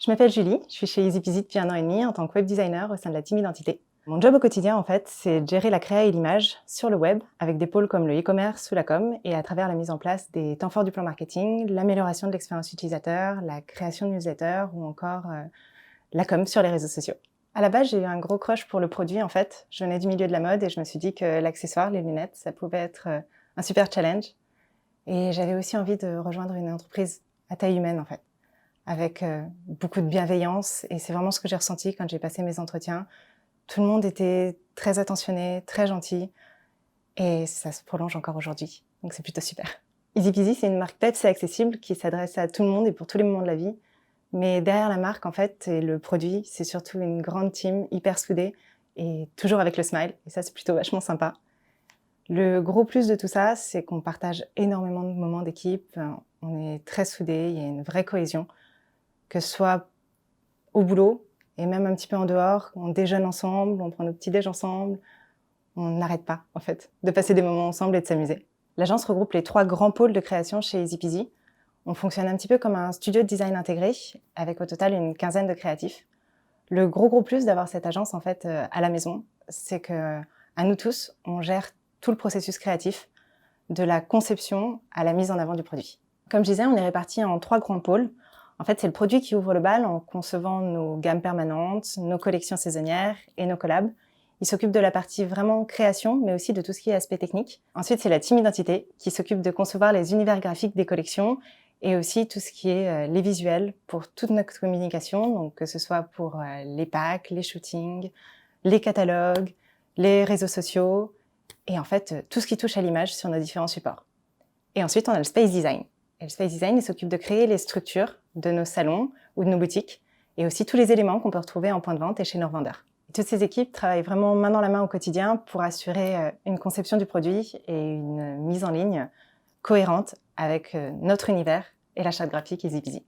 Je m'appelle Julie, je suis chez EasyPeasy depuis 1 an et demi en tant que web designer au sein de la team identité. Mon job au quotidien, en fait, c'est de gérer la créa et l'image sur le web avec des pôles comme le e-commerce ou la com et à travers la mise en place des temps forts du plan marketing, l'amélioration de l'expérience utilisateur, la création de newsletters ou encore la com sur les réseaux sociaux. À la base, j'ai eu un gros crush pour le produit, en fait. Je venais du milieu de la mode et je me suis dit que l'accessoire, les lunettes, ça pouvait être un super challenge. Et j'avais aussi envie de rejoindre une entreprise à taille humaine, en fait, avec beaucoup de bienveillance. Et c'est vraiment ce que j'ai ressenti quand j'ai passé mes entretiens. Tout le monde était très attentionné, très gentil. Et ça se prolonge encore aujourd'hui. Donc c'est plutôt super. EasyPeasy, c'est une marque peps et accessible qui s'adresse à tout le monde et pour tous les moments de la vie. Mais derrière la marque, en fait, et le produit, c'est surtout une grande team hyper soudée et toujours avec le smile. Et ça, c'est plutôt vachement sympa. Le gros plus de tout ça, c'est qu'on partage énormément de moments d'équipe. On est très soudés, il y a une vraie cohésion. Que ce soit au boulot et même un petit peu en dehors, on déjeune ensemble, on prend nos petits déj ensemble. On n'arrête pas, en fait, de passer des moments ensemble et de s'amuser. L'agence regroupe les 3 grands pôles de création chez EasyPeasy. On fonctionne un petit peu comme un studio de design intégré, avec au total une quinzaine de créatifs. Le gros plus d'avoir cette agence, en fait, à la maison, c'est que, à nous tous, on gère tout le processus créatif, de la conception à la mise en avant du produit. Comme je disais, on est répartis en 3 grands pôles. En fait, c'est le produit qui ouvre le bal en concevant nos gammes permanentes, nos collections saisonnières et nos collabs. Il s'occupe de la partie vraiment création, mais aussi de tout ce qui est aspect technique. Ensuite, c'est la team identité qui s'occupe de concevoir les univers graphiques des collections et aussi tout ce qui est les visuels pour toute notre communication, donc que ce soit pour les packs, les shootings, les catalogues, les réseaux sociaux et en fait tout ce qui touche à l'image sur nos différents supports. Et ensuite, on a le space design. Et le space design, il s'occupe de créer les structures de nos salons ou de nos boutiques et aussi tous les éléments qu'on peut retrouver en point de vente et chez nos revendeurs. Et toutes ces équipes travaillent vraiment main dans la main au quotidien pour assurer une conception du produit et une mise en ligne cohérente avec notre univers et la charte graphique EasyPeasy.